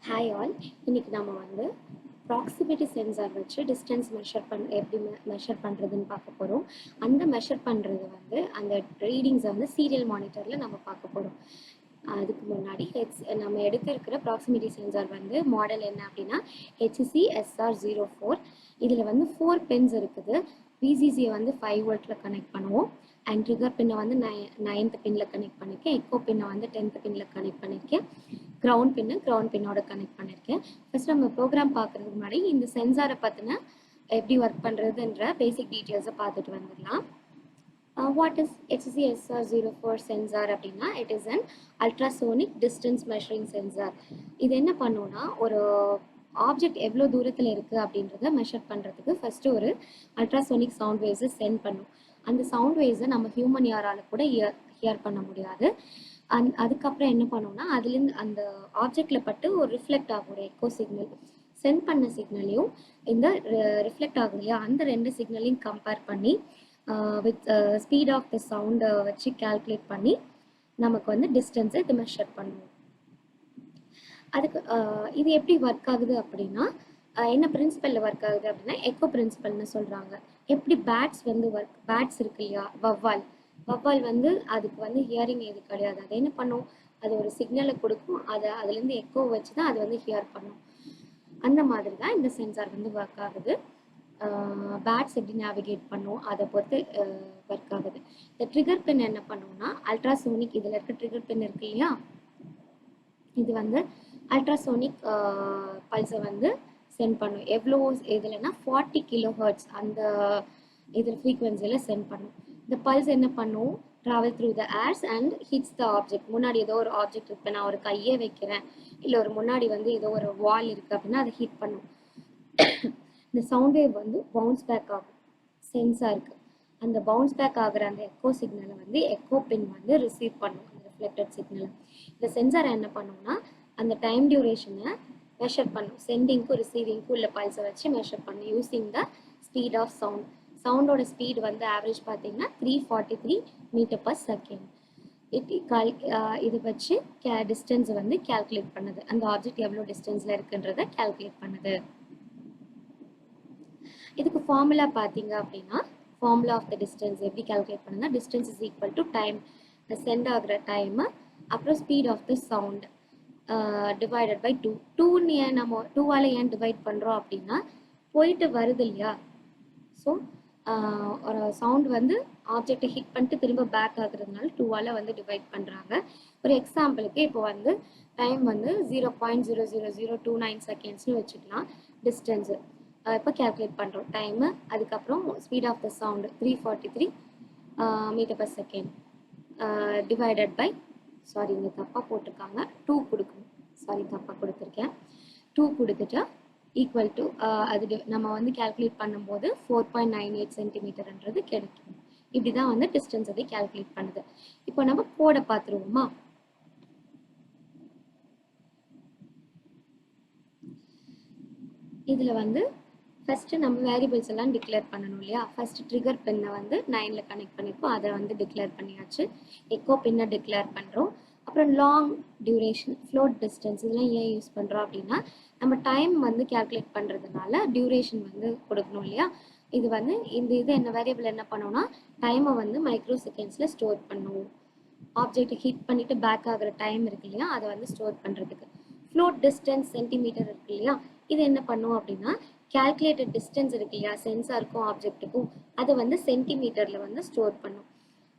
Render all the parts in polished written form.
Hi all. இன்னைக்கு நம்ம வந்து ப்ராக்சிமிட்டி சென்சார் வச்சு டிஸ்டன்ஸ் எப்படி மெஷர் பண்ணுறதுன்னு பார்க்க போகிறோம். அந்த மெஷர் பண்ணுறது வந்து அந்த ரீடிங்ஸை வந்து சீரியல் மானிட்டரில் நம்ம பார்க்க போகிறோம். அதுக்கு முன்னாடி நம்ம எடுத்திருக்கிற ப்ராக்சிமிட்டி சென்சார் வந்து மாடல் என்ன அப்படின்னா HC SR04. இதில் வந்து 4 பின்ஸ் இருக்குது. VCCயை வந்து 5 வோல்ட்டில் கனெக்ட் பண்ணுவோம். அண்ட் ட்ரிகர் பின்னை வந்து 9th பின்னில் கனெக்ட் பண்ணியிருக்கேன். எக்கோ பின்னை வந்து 10th பின்னில் கனெக்ட் பண்ணியிருக்கேன். கிரவுண்ட் பின்னோட கனெக்ட் பண்ணியிருக்கேன். ஃபர்ஸ்ட் நம்ம ப்ரோக்ராம் பார்க்குறதுக்கு முன்னாடி இந்த சென்சாரை பற்றின எப்படி ஒர்க் பண்ணுறதுன்ற பேசிக் டீட்டெயில்ஸை பார்த்துட்டு வந்துடலாம். What is HC SR04 sensor அப்படின்னா it is an ultrasonic distance measuring sensor. இது என்ன பண்ணுன்னா ஒரு ஆப்ஜெக்ட் எவ்வளோ தூரத்தில் இருக்குது அப்படின்றத மெஷர் பண்ணுறதுக்கு ஃபஸ்ட்டு ஒரு அல்ட்ராசோனிக் சவுண்ட் வேவ்ஸை சென்ட் பண்ணும். அந்த சவுண்ட் வேவ்ஸை நம்ம ஹியூமன் யாரால் கூட ஹியர் பண்ண முடியாது. அதுக்கப்புறம் என்ன பண்ணோம்னா அதுலேருந்து அந்த ஆப்ஜெக்டில் பட்டு ஒரு ரிஃப்ளெக்ட் ஆகும், ஒரு எக்கோ சிக்னல். சென்ட் பண்ண சிக்னலையும் இந்த ரிஃப்ளெக்ட் ஆகும் இல்லையா, அந்த 2 சிக்னலையும் கம்பேர் பண்ணி வித் ஸ்பீட் ஆஃப் த சவுண்டை வச்சு கால்குலேட் பண்ணி நமக்கு வந்து டிஸ்டன்ஸை இது மெஷர் பண்ணுவோம். அதுக்கு இது எப்படி ஒர்க் ஆகுது அப்படின்னா என்ன பிரின்சிபலில் ஒர்க் ஆகுது அப்படின்னா எக்கோ பிரின்சிபல்னு சொல்கிறாங்க. எப்படி பேட்ஸ் இருக்கு இல்லையா, வவ்வால் வந்து அதுக்கு வந்து ஹியரிங் எது கிடையாது. அது என்ன பண்ணும், அது ஒரு சிக்னலை கொடுக்கும், அதுலேருந்து எக்கோ வச்சு தான் அது வந்து ஹியர் பண்ணும். அந்த மாதிரி தான் இந்த சென்சார் வந்து ஒர்க் ஆகுது. பேட்ஸ் எப்படி நேவிகேட் பண்ணும் அதை பொறுத்து ஒர்க் ஆகுது. இந்த ட்ரிகர் பின் என்ன பண்ணுவோம்னா அல்ட்ராசோனிக், இதில் இருக்க ட்ரிகர் பின் இருக்கு இல்லையா, இது வந்து அல்ட்ராசோனிக் பல்ஸை வந்து சென்ட் பண்ணும். எவ்வளோ இதுலன்னா 40 kHz அந்த இதில் ஃப்ரீக்வன்சியில் சென்ட் பண்ணும். இந்த பல்ஸ் என்ன பண்ணும், travel through the airs and hits the object. முன்னாடி ஏதோ ஒரு ஆப்ஜெக்ட் இருக்கு, நான் ஒரு கையை வைக்கிறேன், இல்லை ஒரு முன்னாடி வந்து ஏதோ ஒரு வால் இருக்குது அப்படின்னா அதை ஹிட் பண்ணும். இந்த சவுண்ட் வேவ் வந்து பவுன்ஸ் பேக் ஆகும் சென்சாருக்கு. அந்த பவுன்ஸ் பேக் ஆகிற அந்த எக்கோ சிக்னலை வந்து எக்கோ பின் வந்து ரிசீவ் பண்ணும், அந்த ரிஃப்ளெக்டட் சிக்னலை. இந்த சென்சார் என்ன பண்ணும்னா அந்த டைம் டியூரேஷனை மெஷர் பண்ணும். சென்டிங்க்கும் ரிசீவிங்க்கும் உள்ள பல்ஸை வச்சு மெஷர் பண்ணும் using the speed of sound. சவுண்டோட ஸ்பீடு வந்து ஆவரேஜ் பார்த்தீங்கன்னா 343 m/s. இது வச்சு டிஸ்டன்ஸை வந்து கால்குலேட் பண்ணுது. அந்த ஆப்ஜெக்ட் எவ்வளோ டிஸ்டன்ஸில் இருக்குன்றதை கால்குலேட் பண்ணுது. இதுக்கு ஃபார்முலா பார்த்தீங்க அப்படின்னா ஃபார்முலா ஆஃப் த டிஸ்டன்ஸ் எப்படி கால்குலேட் பண்ணுங்க, distance is equal to time, sent ஆகிற டைமு, அப்புறம் speed of the sound divided by 2. 2 நம்ம 2ஆல் ஏன் டிவைட் பண்ணுறோம் அப்படின்னா போயிட்டு வருது இல்லையா, ஸோ ஒரு சவுண்ட் வந்து ஆப்ஜெக்டை ஹிட் பண்ணிட்டு திரும்ப பேக் ஆகுறதுனால 2ஆல் வந்து டிவைட் பண்ணுறாங்க. ஒரு எக்ஸாம்பிளுக்கு இப்போ வந்து டைம் வந்து 0.00029 செகண்ட்ஸ்னு வச்சுக்கலாம் டிஸ்டன்ஸு. இப்போ கால்குலேட் பண்ணுறோம் டைமு, அதுக்கப்புறம் speed of the sound 343 m/s divided by, sorry இங்கே தப்பாக போட்டிருக்காங்க, 2 கொடுக்கணும், சாரி தப்பாக கொடுத்துருக்கேன், 2 கொடுத்துட்டு ஈக்குவல் டு அது நம்ம வந்து கால்குலேட் பண்ணும்போது 4.98 cm கிடைக்கும். இப்படி தான் வந்து டிஸ்டன்ஸ் அதை கால்குலேட் பண்ணுது. இப்போ நம்ம கோடை பார்த்துருவோமா. இதில் வந்து ஃபஸ்ட்டு நம்ம வேரியபிள்ஸ் எல்லாம் டிக்ளேர் பண்ணணும் இல்லையா. ஃபஸ்ட்டு ட்ரிகர் பின்னை வந்து 9ல் கனெக்ட் பண்ணியிருக்கோம், அதை வந்து டிக்ளேர் பண்ணியாச்சு. எக்கோ பின்னை டிக்ளேர் பண்ணுறோம். அப்புறம் லாங் டியூரேஷன், ஃப்ளோட் டிஸ்டன்ஸ், இதெல்லாம் ஏன் யூஸ் பண்ணுறோம் அப்படின்னா நம்ம டைம் வந்து கால்குலேட் பண்ணுறதுனால டியூரேஷன் வந்து கொடுக்கணும் இல்லையா. இது வந்து இது என்ன வேரியபிள் என்ன பண்ணோம்னா டைமை வந்து மைக்ரோ செகண்ட்ஸில் ஸ்டோர் பண்ணுவோம். ஆப்ஜெக்ட் ஹிட் பண்ணிவிட்டு பேக் ஆகிற டைம் இருக்கு இல்லையா, அதை வந்து ஸ்டோர் பண்ணுறதுக்கு. ஃப்ளோட் டிஸ்டன்ஸ் சென்டிமீட்டர் இருக்கு இல்லையா, இது என்ன பண்ணும் அப்படின்னா கால்குலேட்டட் டிஸ்டன்ஸ் இருக்கு இல்லையா சென்சாருக்கும் ஆப்ஜெக்ட்டுக்கும், அதை வந்து சென்டிமீட்டரில் வந்து ஸ்டோர் பண்ணும்.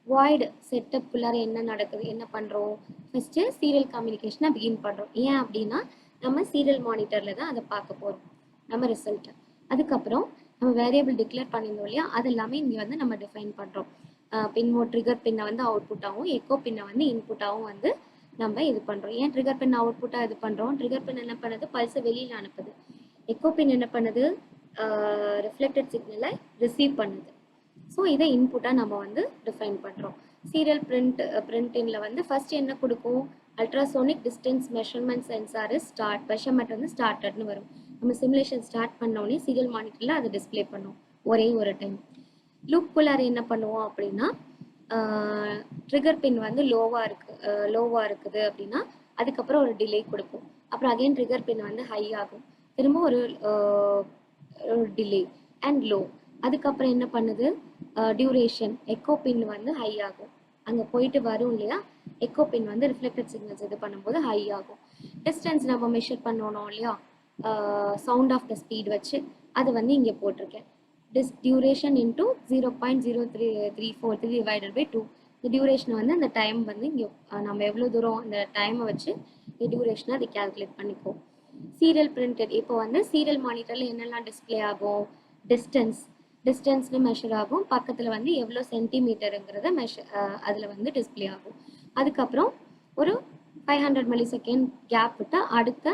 வாய்டு செட்டப்புக்குள்ளார என்ன நடக்குது, என்ன பண்ணுறோம், ஃபஸ்ட்டு சீரியல் கம்யூனிகேஷனை பிகின் பண்ணுறோம். ஏன் அப்படின்னா நம்ம சீரியல் மானிட்டரில் தான் அதை பார்க்க போகிறோம் நம்ம ரிசல்ட்டை. அதுக்கப்புறம் நம்ம வேரியபிள் டிக்ளேர் பண்ணியிருந்தோம் இல்லையா, அது எல்லாமே இங்கே வந்து நம்ம டிஃபைன் பண்ணுறோம். ட்ரிகர் பின்னை வந்து அவுட்புட்டாகவும் எக்கோ பின்னை வந்து இன்புட்டாகவும் வந்து நம்ம இது பண்ணுறோம். ஏன் ட்ரிகர் பின் அவுட்புட்டாக இது பண்ணுறோம், ட்ரிகர் பின் என்ன பண்ணுது, பல்ஸை வெளியில் அனுப்புது. எக்கோ பின் என்ன பண்ணுது, ரிஃப்ளெக்டட் சிக்னலை ரிசீவ் பண்ணுது. ஸோ இதை இன்புட்டாக நம்ம வந்து டிஃபைன் பண்ணுறோம். சீரியல் பிரிண்டிங்கில் வந்து ஃபர்ஸ்ட் என்ன கொடுக்கும், ultrasonic distance measurement sensor measurement வந்து ஸ்டார்டட்னு வரும். நம்ம சிமுலேஷன் ஸ்டார்ட் பண்ணோடனே சீரியல் மானிட்டரில் அதை டிஸ்பிளே பண்ணும் ஒரே ஒரு டைம். லூப்புக்குள்ளார என்ன பண்ணுவோம் அப்படின்னா ட்ரிகர் பின் வந்து லோவாக இருக்குது அப்படின்னா அதுக்கப்புறம் ஒரு டிலே கொடுப்போம். அப்புறம் அகைன் ட்ரிகர் பின் வந்து ஹை ஆகும், திரும்ப ஒரு டிலே அண்ட் லோ. அதுக்கப்புறம் என்ன பண்ணுது, டியூரேஷன் எக்கோ பின் வந்து ஹை ஆகும், அங்கே போயிட்டு வரும் இல்லையா, எக்கோ பின் வந்து ரிஃப்ளெக்டட் சிக்னல்ஸ் இது பண்ணும்போது ஹை ஆகும். டிஸ்டன்ஸ் நம்ம மெஷர் பண்ணணும் இல்லையா, சவுண்ட் ஆஃப் த ஸ்பீட் வச்சு அது வந்து இங்கே போட்டிருக்கேன். Duration into 0.0334 divided by 2. இந்த டியூரேஷனை வந்து அந்த டைம் வந்து இங்கே நம்ம எவ்வளோ தூரம் அந்த டைமை வச்சு டியூரேஷனை அதை கால்குலேட் பண்ணிக்குவோம். சீரியல் பிரிண்டட், இப்போ வந்து சீரியல் மானிட்டரில் என்னெல்லாம் டிஸ்பிளே ஆகும், டிஸ்டன்ஸ்னு மெஷர் ஆகும், பக்கத்தில் வந்து எவ்வளோ சென்டிமீட்டருங்கிறத அதில் வந்து டிஸ்பிளே ஆகும். அதுக்கப்புறம் ஒரு 500 மில்லிசெகண்ட் கேப் விட்டு அடுத்த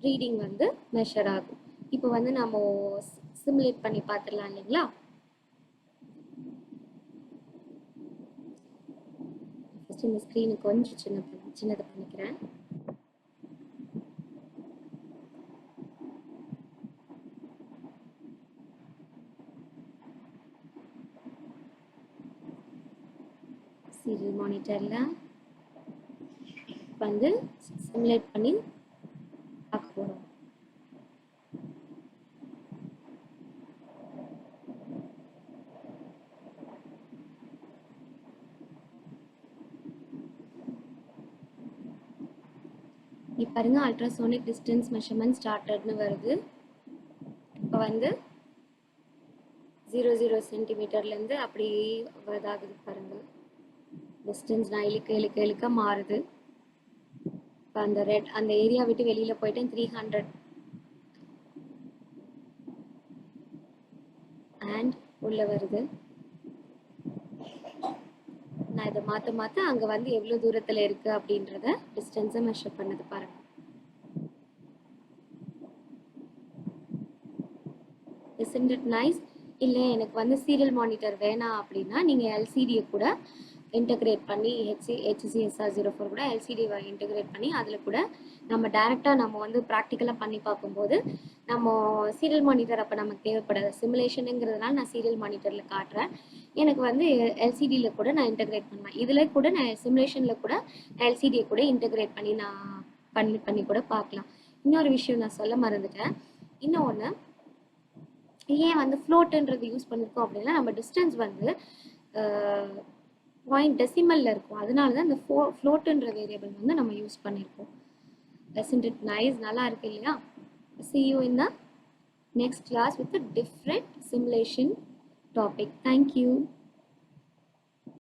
ரீடிங் வந்து மெஷர் ஆகும். இப்போ வந்து நம்ம சிமுலேட் பண்ணி பார்த்துடலாம் இல்லைங்களா. ஃபர்ஸ்ட் இந்த ஸ்க்ரீனு கொஞ்சம் சின்னது பண்ணிக்கிறேன். சீரியல் மானிட்டரில் வந்து சிமுலேட் பண்ணி பார்க்க போகிறோம். இப்போ பாருங்க, அல்ட்ராசோனிக் டிஸ்டன்ஸ் மெஷர்மெண்ட் ஸ்டார்டட்னு வருது. இப்போ வந்து 00 சென்டிமீட்டர்லேருந்து அப்படியே இதாகுது பாருங்க, டிஸ்டன்ஸ் நான் இழுக்க மாறுது. இப்போ அந்த அந்த ஏரியா விட்டு வெளியில் போயிட்டேன், 300 அண்ட் உள்ள வருது. நான் இதை மாற்ற அங்கே வந்து எவ்வளோ தூரத்தில் இருக்குது அப்படின்றத டிஸ்டன்ஸை மெஷர் பண்ணது பாருங்க. Isn't it nice? இல்லை எனக்கு வந்து சீரியல் மானிட்டர் வேணாம் அப்படின்னா நீங்கள் எல்சிடியை கூட இன்டகிரேட் பண்ணி HCSR04 கூட எல்சிடியை இன்டகிரேட் பண்ணி அதில் கூட நம்ம டைரெக்டாக நம்ம வந்து ப்ராக்டிக்கலாக பண்ணி பார்க்கும்போது நம்ம சீரியல் மானிட்டர் அப்போ நமக்கு தேவைப்படாது. சிமுலேஷனுங்கிறதுனால நான் சீரியல் மானிட்டரில் காட்டுறேன். எனக்கு வந்து எல்சிடியில் கூட நான் இன்டகிரேட் பண்ணுவேன். இதில் கூட நான் சிமுலேஷனில் கூட எல்சிடியை கூட இன்டகிரேட் பண்ணி நான் பண்ணி கூட பார்க்கலாம். இன்னொரு விஷயம் நான் சொல்ல மறந்துட்டேன். இன்னொன்று, ஏன் வந்து ஃப்ளோட்டுன்றது யூஸ் பண்ணியிருக்கோம் அப்படின்னா, நம்ம டிஸ்டன்ஸ் வந்து .டெசிமலில் இருக்கும், அதனால தான் இந்த ஃப்ளோட்டுன்ற வேரியபிள் வந்து நம்ம யூஸ் பண்ணியிருக்கோம். Isn't it nice? நல்லா இருக்கு இல்லையா? See you in the next class with a different simulation topic. Thank you.